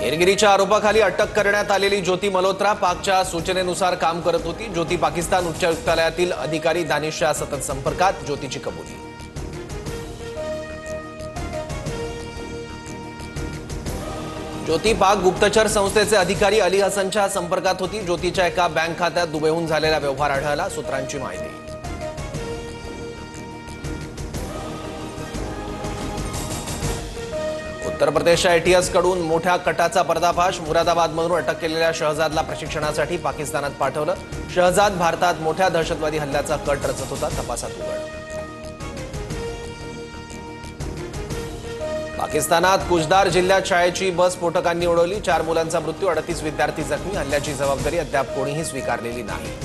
हेरगिरीच्या आरोपाखाली अटक करण्यात आलेली ज्योती मल्होत्रा पाकच्या सूचनेनुसार काम करत होती। ज्योती पाकिस्तान उच्चायुक्तालयातील अधिकारी दानिशच्या सतत संपर्कात, ज्योतीची कबुली। ज्योती पाक गुप्तचर संस्थेचे अधिकारी अली हसनच्या संपर्कात होती। ज्योतीच्या एका बँक खात्यात दुबईहून झालेला व्यवहार आढळला, सूत्रांची माहिती। उत्तर प्रदेशच्या एटीएस कडून मोठ्या कटाचा पर्दाफाश। मुरादाबादमधून अटक केलेल्या शहजादला प्रशिक्षणासाठी पाकिस्तानात पाठवलं। शहजाद भारतात मोठ्या दहशतवादी हल्ल्याचा कट रचत होता, तपासात उघड। पाकिस्तानात कुचदार जिल्ह्यात शाळेची बस स्फोटकांनी उडवली। 4 मुलांचा मृत्यू, 38 विद्यार्थी जखमी। हल्ल्याची जबाबदारी अद्याप कोणीही स्वीकारलेली नाही।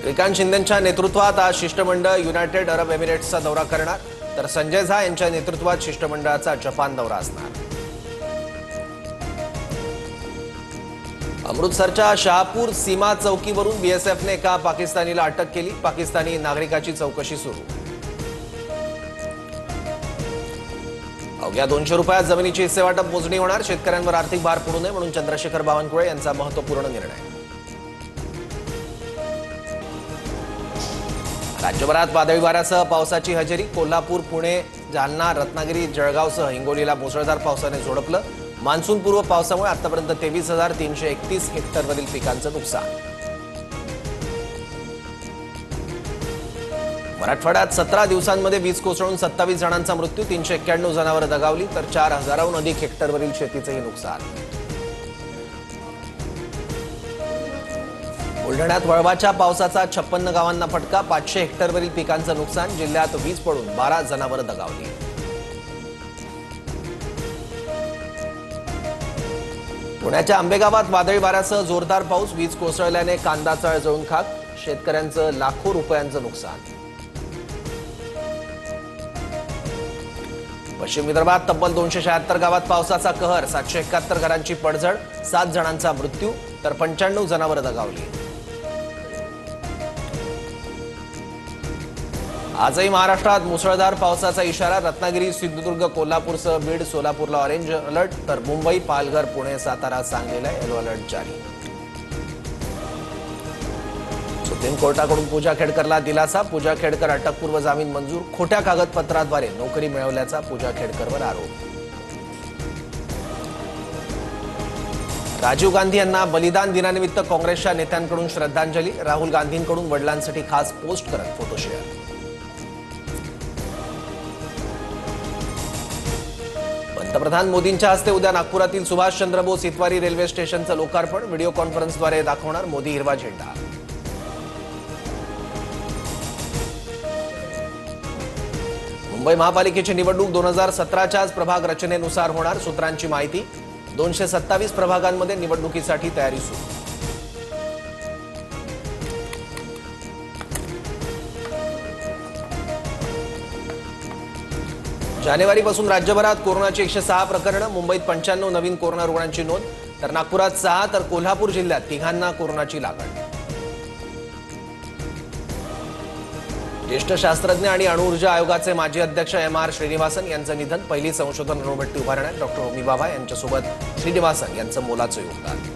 श्रीकांत शिंदेंच्या नेतृत्वात आज शिष्टमंडळ युनायटेड अरब एमिरेट्सचा दौरा करणार, तर संजय झा यांच्या नेतृत्वात शिष्टमंडळाचा जपान दौरा असणार। अमृतसरच्या शहापूर सीमा चौकीवरून बीएसएफने एका पाकिस्तानीला अटक केली। पाकिस्तानी नागरिकाची चौकशी सुरू। अवघ्या 200 रुपयात जमिनीची हिस्सेवाटप मोजणी होणार। शेतकऱ्यांवर आर्थिक भार पडू नये म्हणून चंद्रशेखर बावनकुळे यांचा महत्त्वपूर्ण निर्णय। राज्यभरात वादळी वाऱ्यासह पावसाची हजेरी। कोल्हापूर, पुणे, जालना, रत्नागिरी, जळगावसह हिंगोलीला मुसळधार पावसाने झोडपलं। मान्सूनपूर्व पावसामुळे आतापर्यंत 23,331 हेक्टरवरील पिकांचं नुकसान। मराठवाड्यात 17 दिवसांमध्ये वीज कोसळून 27 जणांचा मृत्यू, 391 जनावरं दगावली, तर 4,000हून अधिक हेक्टरवरील शेतीचंही नुकसान। बुलढाण्यात वळवाच्या पावसाचा 56 गावांना फटका, 500 हेक्टरवरील पिकांचं नुकसान। जिल्ह्यात वीज पडून 12 जनावरं दगावली। पुण्याच्या आंबेगावात वादळी वाऱ्यासह जोरदार पाऊस, वीज कोसळल्याने कांदा चाळ जळून खाक, शेतकऱ्यांचं लाखो रुपयांचं नुकसान। पश्चिम विदर्भात तब्बल 276 गावात पावसाचा कहर, 771 घरांची पडझड, 7 जणांचा मृत्यू, तर 95 जनावरं दगावली। आजही महाराष्ट्रात मुसळधार पावसाचा इशारा। रत्नागिरी, सिंधुदुर्ग, कोल्हापूरसह बीड, सोलापूरला ऑरेंज अलर्ट, तर मुंबई, पालघर, पुणे, सातारा, सांगलीला येलो अलर्ट जारी। सुप्रीम कोर्टाकडून पूजा खेडकरला दिलासा। पूजा खेडकर अटकपूर्व जामीन मंजूर। खोट्या कागदपत्राद्वारे नोकरी मिळवल्याचा पूजा खेडकरवर आरोप। राजीव गांधी यांना बलिदान दिनानिमित्त काँग्रेसच्या नेत्यांकडून श्रद्धांजली। राहुल गांधींकडून वडिलांसाठी खास पोस्ट करत फोटो शेअर। पंतप्रधान मोदींच्या हस्ते उद्या नागपुरातील सुभाषचंद्र बोस इतवारी रेल्वे स्टेशनचं लोकार्पण। व्हिडिओ कॉन्फरन्सद्वारे दाखवणार मोदी हिरवा झेंडा। मुंबई महापालिकेची निवडणूक 2017च्याच प्रभाग रचनेनुसार होणार, सूत्रांची माहिती। 227 प्रभागांमध्ये निवडणुकीसाठी तयारी सुरू। जानेवारीपासून राज्यभरात कोरोनाची 106 प्रकरणं। मुंबईत 95 नवीन कोरोना रुग्णांची नोंद, तर नागपुरात 6, तर कोल्हापूर जिल्ह्यात 3 कोरोनाची लागण। ज्येष्ठ शास्त्रज्ञ आणि अणुऊर्जा आयोगाचे माजी अध्यक्ष एम.आर. श्रीनिवासन यांचं निधन। पहिली संशोधन अणुभट्टी उभारण्यात डॉक्टर होमी भाभा यांच्यासोबत श्रीनिवासन यांचं मोलाचं योगदान।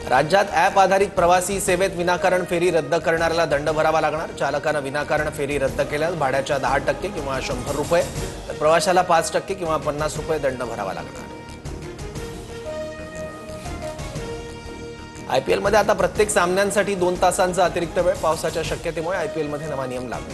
राज्यात ॲप आधारित प्रवासी सेवेत विनाकारण फेरी रद्द करणाऱ्याला दंड भरावा लागणार। चालकानं विनाकारण फेरी रद्द केल्यास भाड्याच्या 10% किंवा 100 रुपये, तर प्रवाशाला 5% किंवा 50 रुपये दंड भरावा लागणार। आयपीएलमध्ये आता प्रत्येक सामन्यांसाठी 2 तासांचा अतिरिक्त वेळ। पावसाच्या शक्यतेमुळे आयपीएलमध्ये नवा नियम लागू।